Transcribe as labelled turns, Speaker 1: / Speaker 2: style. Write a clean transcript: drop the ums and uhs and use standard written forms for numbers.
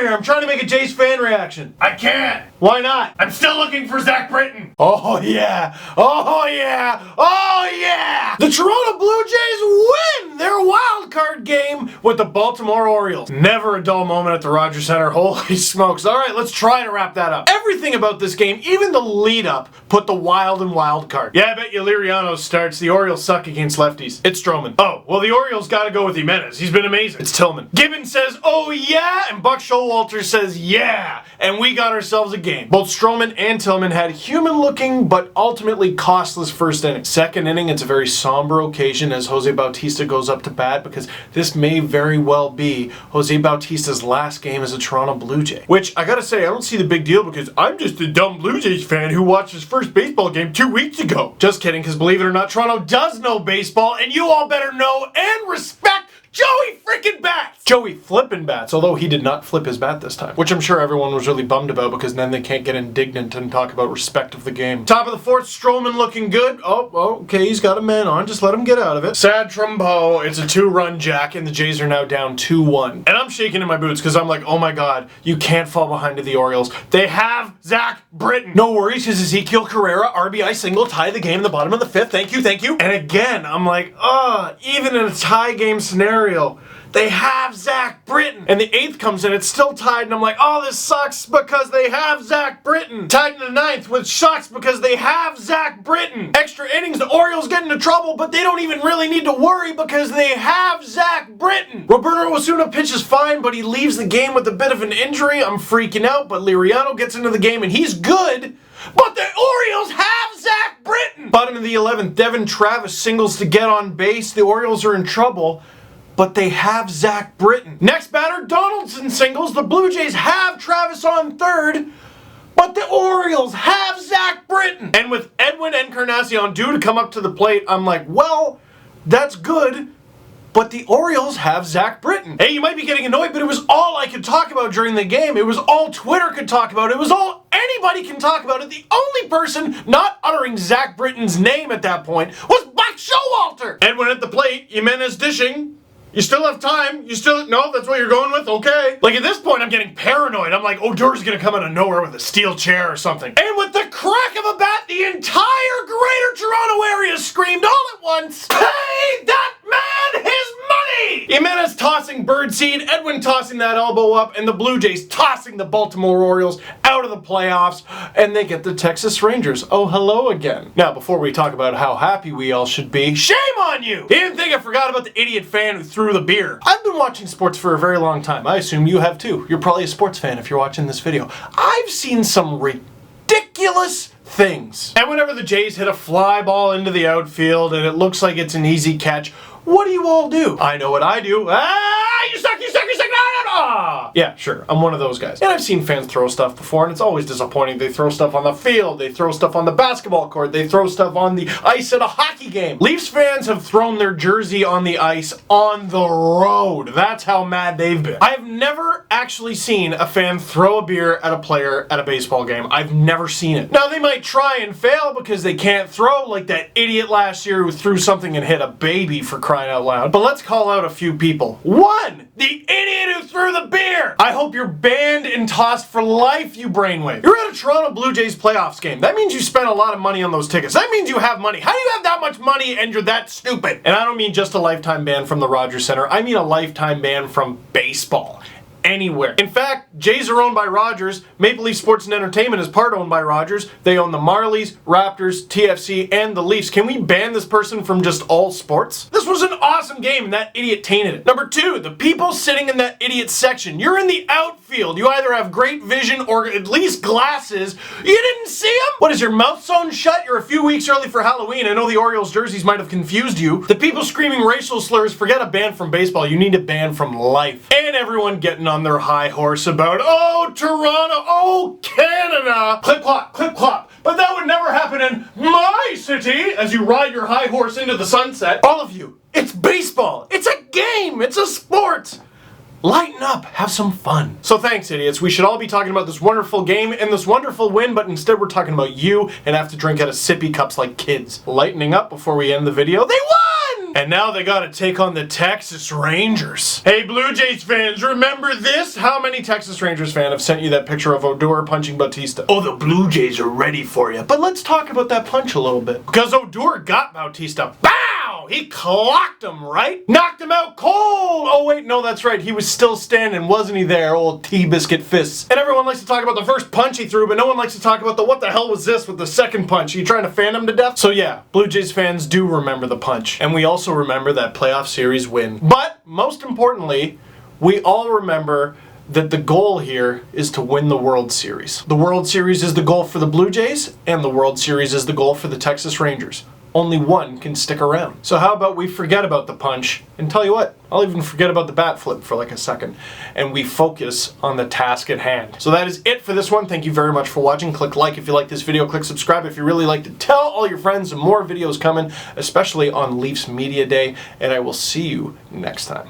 Speaker 1: here. I'm trying to make a Jays fan reaction.
Speaker 2: I can't.
Speaker 1: Why not?
Speaker 2: I'm still looking for Zach Britton.
Speaker 1: Oh yeah. Oh yeah. Oh yeah. The Toronto Blue Jays win their wild card game with the Baltimore Orioles. Never a dull moment at the Rogers Center. Holy smokes. All right, let's try to wrap that up. Everything about this game, even the lead up, put the wild in wild card. Yeah, I bet you Liriano starts. The Orioles suck against lefties. It's Stroman. Oh, well, the Orioles gotta go with Jimenez. He's been amazing. It's Tillman. Gibbons says, oh yeah, and Buck Showalter says, yeah, and we got ourselves a game. Both Stroman and Tillman had human-looking but ultimately costless first inning. Second inning, it's a very somber occasion as Jose Bautista goes up to bat because this may very well be Jose Bautista's last game as a Toronto Blue Jay. Which, I gotta say, I don't see the big deal because I'm just a dumb Blue Jays fan who watched his first baseball game 2 weeks ago. Just kidding, because believe it or not, Toronto does know baseball, and you all better know and respect Joey freaking Bats! Joey flippin' Bats, although he did not flip his bat this time. Which I'm sure everyone was really bummed about because then they can't get indignant and talk about respect of the game. Top of the fourth, Stroman looking good. Oh, okay, he's got a man on. Just let him get out of it. Sad Trumbo. It's a 2-run jack and the Jays are now down 2-1. And I'm shaking in my boots because I'm like, oh my god, you can't fall behind to the Orioles. They have Zach Britton. No worries, his Ezekiel Carrera RBI single tie the game in the bottom of the fifth. Thank you, thank you. And again, I'm like, even in a tie game scenario, they have Zach Britton. And the 8th comes in, it's still tied, and I'm like, oh, this sucks because they have Zach Britton. Tied in the 9th, which sucks because they have Zach Britton. Extra innings, the Orioles get into trouble, but they don't even really need to worry because they have Zach Britton. Roberto Osuna pitches fine, but he leaves the game with a bit of an injury. I'm freaking out, but Liriano gets into the game, and he's good. But the Orioles have Zach Britton! Bottom of the 11th, Devin Travis singles to get on base. The Orioles are in trouble, but they have Zach Britton. Next batter, Donaldson singles. The Blue Jays have Travis on third, but the Orioles have Zach Britton. And with Edwin Encarnacion due to come up to the plate, I'm like, well, that's good, but the Orioles have Zach Britton. Hey, you might be getting annoyed, but it was all I could talk about during the game. It was all Twitter could talk about. It was all anybody can talk about it. The only person not uttering Zach Britton's name at that point was Buck Showalter. Edwin at the plate, Jimenez dishing. You still have time. No, that's what you're going with? Okay. Like, at this point, I'm getting paranoid. I'm like, Odor's gonna come out of nowhere with a steel chair or something. And with the crack of a bat, the entire greater Toronto area screamed all at once, pay that man his money! Jimenez tossing birdseed, Edwin tossing that elbow up, and the Blue Jays tossing the Baltimore Orioles out of the playoffs, and they get the Texas Rangers. Oh, hello again. Now, before we talk about how happy we all should be, shame on you! You didn't think I forgot about the idiot fan who threw the beer. I've been watching sports for a very long time. I assume you have too. You're probably a sports fan if you're watching this video. I've seen some ridiculous things. And whenever the Jays hit a fly ball into the outfield and it looks like it's an easy catch, what do you all do? I know what I do. You suck, you suck, you suck, yeah, sure, I'm one of those guys. And I've seen fans throw stuff before, and it's always disappointing. They throw stuff on the field, they throw stuff on the basketball court, they throw stuff on the ice at a hockey game. Leafs fans have thrown their jersey on the ice on the road. That's how mad they've been. I've never actually seen a fan throw a beer at a player at a baseball game. I've never seen it. Now, they might try and fail because they can't throw, like that idiot last year who threw something and hit a baby, for crying out loud. But let's call out a few people. One, the idiot who threw the beer! I hope you're banned and tossed for life, you brainwave. You're at a Toronto Blue Jays playoffs game. That means you spent a lot of money on those tickets. That means you have money. How do you have that much money and you're that stupid? And I don't mean just a lifetime ban from the Rogers Center. I mean a lifetime ban from baseball. Anywhere. In fact, Jays are owned by Rogers. Maple Leaf Sports and Entertainment is part owned by Rogers. They own the Marlies, Raptors, TFC, and the Leafs. Can we ban this person from just all sports? This was an awesome game and that idiot tainted it. Number 2, the people sitting in that idiot section. You're in the outfield. You either have great vision or at least glasses. You didn't see them? What, is your mouth sewn shut? You're a few weeks early for Halloween. I know the Orioles jerseys might have confused you. The people screaming racial slurs, forget a ban from baseball. You need a ban from life. And everyone getting on their high horse about, oh, Toronto, oh, Canada. Clip clop, clip clop. But that would never happen in my city as you ride your high horse into the sunset. All of you, it's baseball. It's a game. It's a sport. Lighten up, have some fun. So thanks, idiots. We should all be talking about this wonderful game and this wonderful win, but instead we're talking about you and have to drink out of sippy cups like kids. Lightening up before we end the video. They won! And now they gotta take on the Texas Rangers. Hey, Blue Jays fans, remember this? How many Texas Rangers fans have sent you that picture of Odor punching Bautista? Oh, the Blue Jays are ready for you. But let's talk about that punch a little bit. Because Odor got Bautista. Bow! He clocked him, right? Knocked him out cold! Oh wait, no, that's right. He was still standing, wasn't he there? Old T-biscuit fists. And everyone likes to talk about the first punch he threw, but no one likes to talk about the what the hell was this with the second punch? Are you trying to fan him to death? So yeah, Blue Jays fans do remember the punch. And we also remember that playoff series win. But, most importantly, we all remember that the goal here is to win the World Series. The World Series is the goal for the Blue Jays, and the World Series is the goal for the Texas Rangers. Only one can stick around. So how about we forget about the punch, and tell you what, I'll even forget about the bat flip for like a second, and we focus on the task at hand. So that is it for this one. Thank you very much for watching. Click like if you like this video, click subscribe if you really liked it. Tell all your friends, and more videos coming, especially on Leafs Media Day, and I will see you next time.